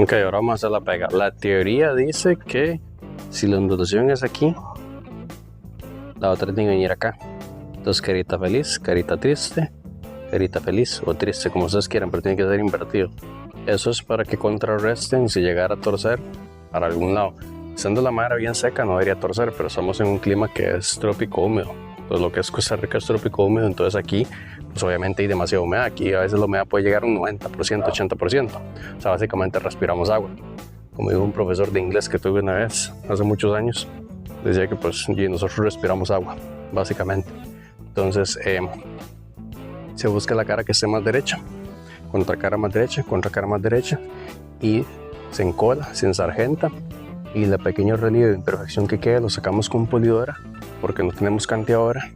Ok, ahora vamos a hacer la pega. La teoría dice que si la ondulación es aquí, la otra tiene que venir acá. Entonces, carita feliz, carita triste, carita feliz o triste, como ustedes quieran, pero tiene que ser invertido. Eso es para que contrarresten si llegara a torcer para algún lado. Siendo la madera bien seca, no debería torcer, pero estamos en un clima que es trópico húmedo. Entonces, lo que es Costa Rica es trópico húmedo, entonces aquí, pues obviamente hay demasiada humedad. Aquí a veces la humedad puede llegar a un 90%, 80%. O sea, básicamente respiramos agua. Como dijo un profesor de inglés que tuve una vez, hace muchos años, decía que pues nosotros respiramos agua, básicamente. Entonces, se busca la cara que esté más derecha, contra cara más derecha, contra cara más derecha, y se encola, se ensargenta, y la pequeña relieve de imperfección que quede lo sacamos con polidora, porque no tenemos canteadora,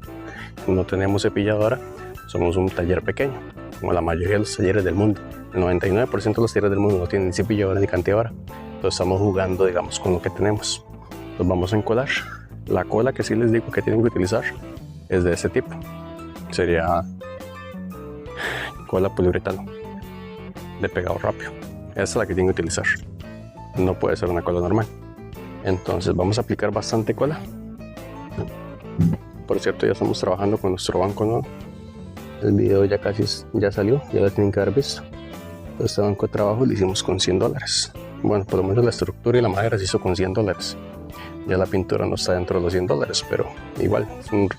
no tenemos cepilladora, somos un taller pequeño, como la mayoría de los talleres del mundo. El 99% de los talleres del mundo no tienen ni cepilladora ni canteadora, entonces estamos jugando, digamos, con lo que tenemos. Entonces vamos a encolar. La cola que sí les digo que tienen que utilizar es de ese tipo, sería cola poliuretano de pegado rápido. Esa es la que tienen que utilizar, no puede ser una cola normal. Entonces vamos a aplicar bastante cola. Por cierto, ya estamos trabajando con nuestro banco nuevo. El video ya casi ya salió, ya lo tienen que haber visto. Este banco de trabajo lo hicimos con $100. Bueno, por lo menos la estructura y la madera se hizo con $100. Ya la pintura no está dentro de los $100, pero igual es un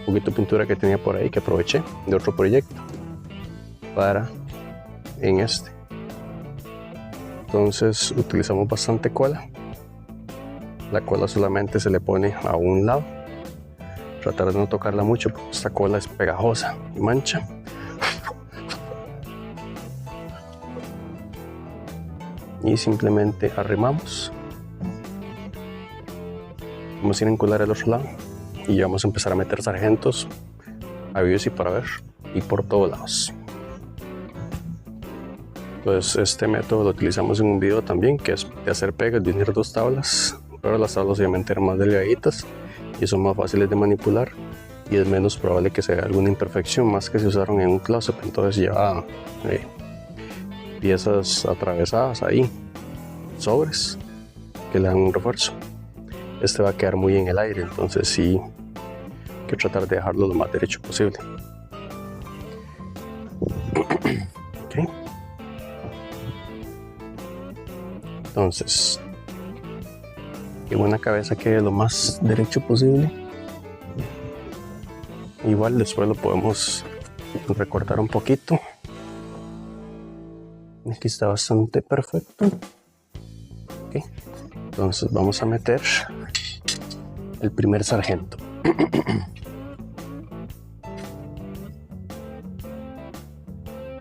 poquito de pintura que tenía por ahí que aproveché de otro proyecto para en este. Entonces utilizamos bastante cola. La cola solamente se le pone a un lado. Tratar de no tocarla mucho porque esta cola es pegajosa y mancha. Y simplemente arrimamos. Vamos a ir a encolar el otro lado y ya vamos a empezar a meter sargentos a vivos y para ver y por todos lados. Pues este método lo utilizamos en un video también, que es de hacer pegas, de unir dos tablas, pero las tablas obviamente eran más delgaditas y son más fáciles de manipular y es menos probable que se vea alguna imperfección, más que se usaron en un close-up. Entonces ya piezas atravesadas ahí, sobres que le dan un refuerzo. Este va a quedar muy en el aire, entonces sí hay que tratar de dejarlo lo más derecho posible. Okay. Entonces, que una cabeza quede lo más derecho posible. Igual después lo podemos recortar un poquito. Aquí está bastante perfecto. Okay. Entonces vamos a meter el primer sargento.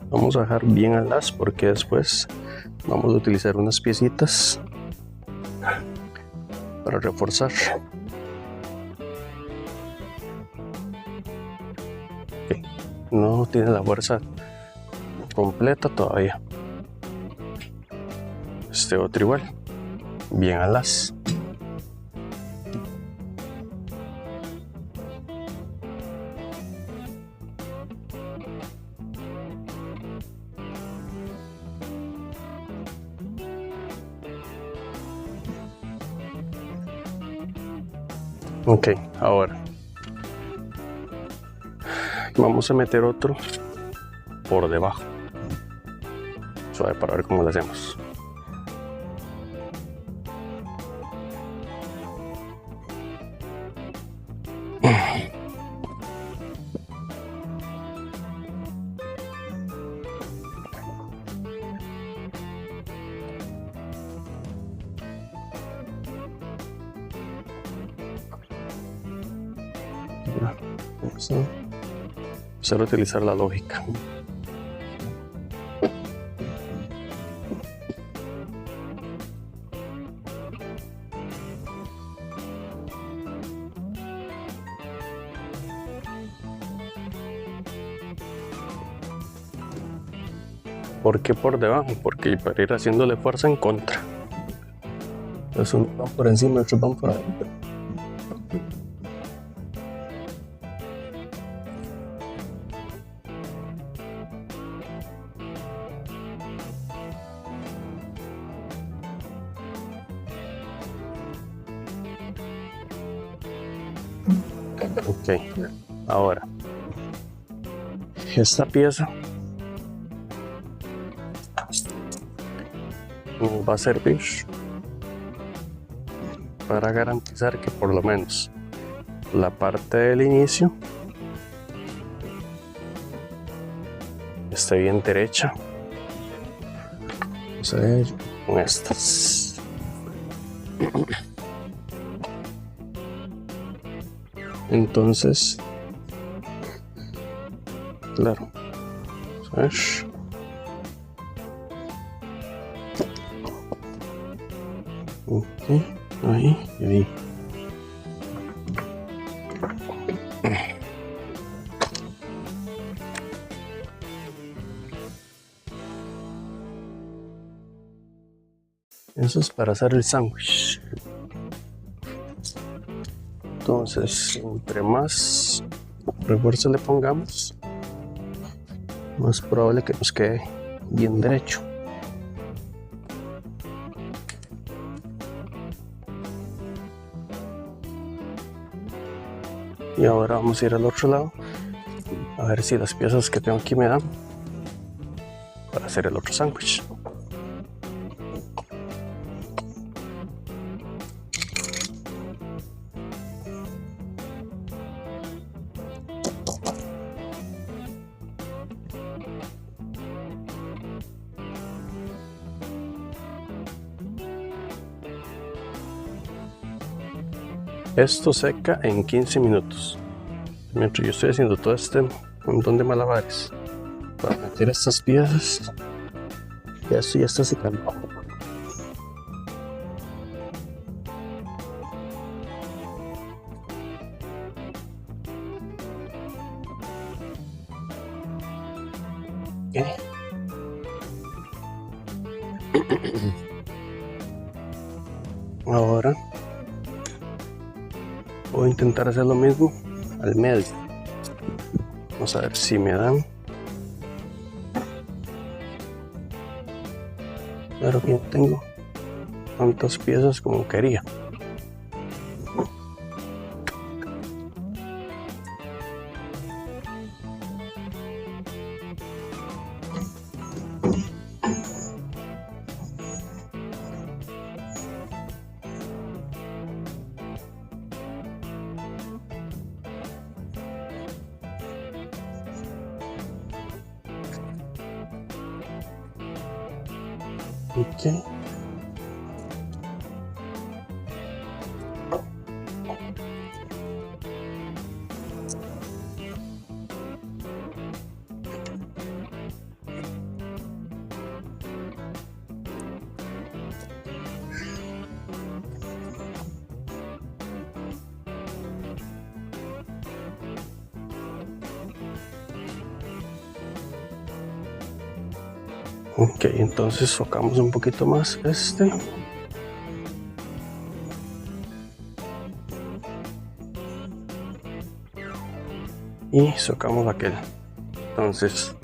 Vamos a dejar bien al las porque después vamos a utilizar unas piecitas para reforzar. Okay. No tiene la fuerza completa todavía. Este otro igual, bien al las. Ok, ahora vamos a meter otro por debajo, suave, para ver cómo lo hacemos. Vamos a empezar a utilizar la lógica. ¿Por qué por debajo? Porque para ir haciéndole fuerza en contra. Entonces unos van por encima y otros van por adentro. Ok, ahora esta pieza nos va a servir para garantizar que por lo menos la parte del inicio esté bien derecha. Vamos a ver con estas. Entonces, claro, vamos a ver. Ok, ahí y ahí. Eso es para hacer el sándwich. Entonces, entre más refuerzo le pongamos, más probable que nos quede bien derecho. Y ahora vamos a ir al otro lado a ver si las piezas que tengo aquí me dan para hacer el otro sándwich. Esto seca en 15 minutos. Mientras yo estoy haciendo todo este montón de malabares para meter estas piezas, esto ya está secando. Okay. Ahora voy a intentar hacer lo mismo al medio. Vamos a ver si me dan. Claro que no tengo tantas piezas como quería. Okay. Ok, entonces socamos un poquito más este. Y socamos aquel. Entonces,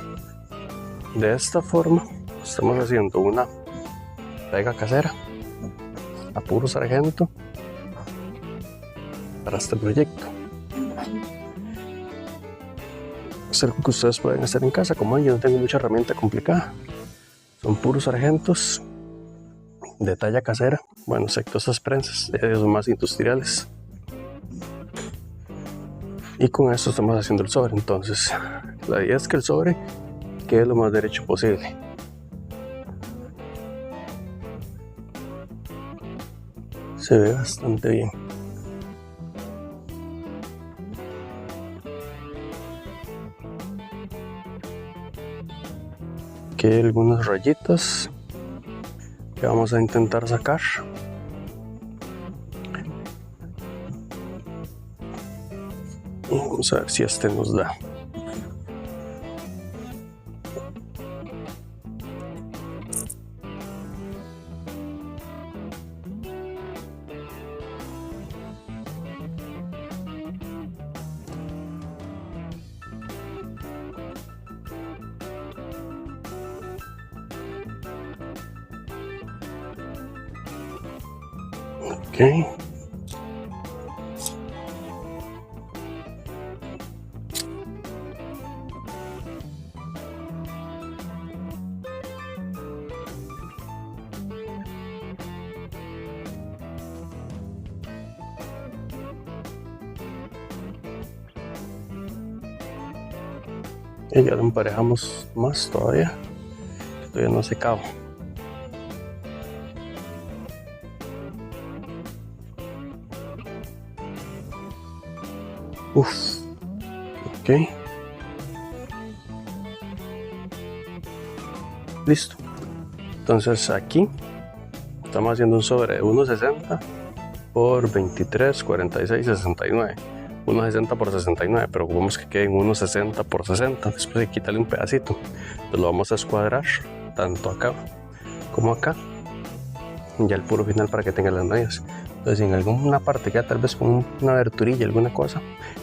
de esta forma, estamos haciendo una pega casera a puro sargento para este proyecto. Es algo que ustedes pueden hacer en casa. Como yo no tengo mucha herramienta complicada, son puros sargentos de talla casera, bueno, excepto esas prensas, ellos son más industriales. Y con esto estamos haciendo el sobre. Entonces, la idea es que el sobre quede lo más derecho posible. Se ve bastante bien. Aquí hay algunas rayitas que vamos a intentar sacar. Y vamos a ver si este nos da. Ok. Y ya lo emparejamos más todavía. Todavía no ha secado. Uf. Ok. Listo. Entonces aquí estamos haciendo un sobre de 1.60 por 23, 46, 69. 1.60 por 69, pero vamos que quede en 1.60 por 60. Después hay que quitarle un pedacito. Entonces lo vamos a escuadrar tanto acá como acá. Ya el puro final para que tenga las medidas. Entonces, si en alguna parte queda tal vez con una aberturilla, alguna cosa,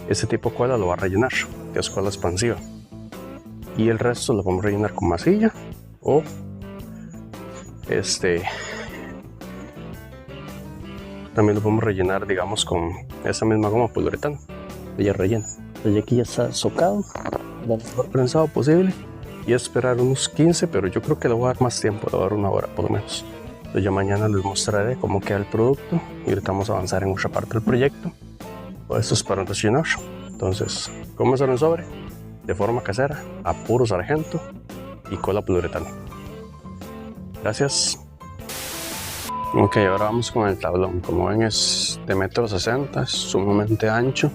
este tipo de cola lo va a rellenar, que es cola expansiva. Y el resto lo vamos a rellenar con masilla o también lo podemos rellenar, digamos, con esa misma goma poliuretano. Ya rellena. Entonces aquí ya está socado, lo mejor prensado posible, y esperar unos 15, pero yo creo que le voy a dar más tiempo, le voy a dar 1 hora por lo menos. Entonces ya mañana les mostraré cómo queda el producto y ahorita vamos a avanzar en otra parte del proyecto. Pues esto es para rellenar. Entonces, ¿cómo hacer un sobre? De forma casera, a puro sargento y cola poliuretano. Gracias. Ok, ahora vamos con el tablón. Como ven, es de 1,60 m, es sumamente ancho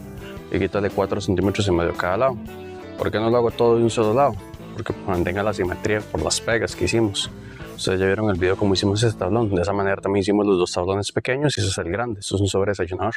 y quítale 4,5 centímetros cada lado. ¿Por qué no lo hago todo de un solo lado? Porque mantenga la simetría por las pegas que hicimos. Ustedes ya vieron el video cómo hicimos ese tablón. De esa manera también hicimos los 2 tablones pequeños y ese es el grande. Esto es un sobre desayunador.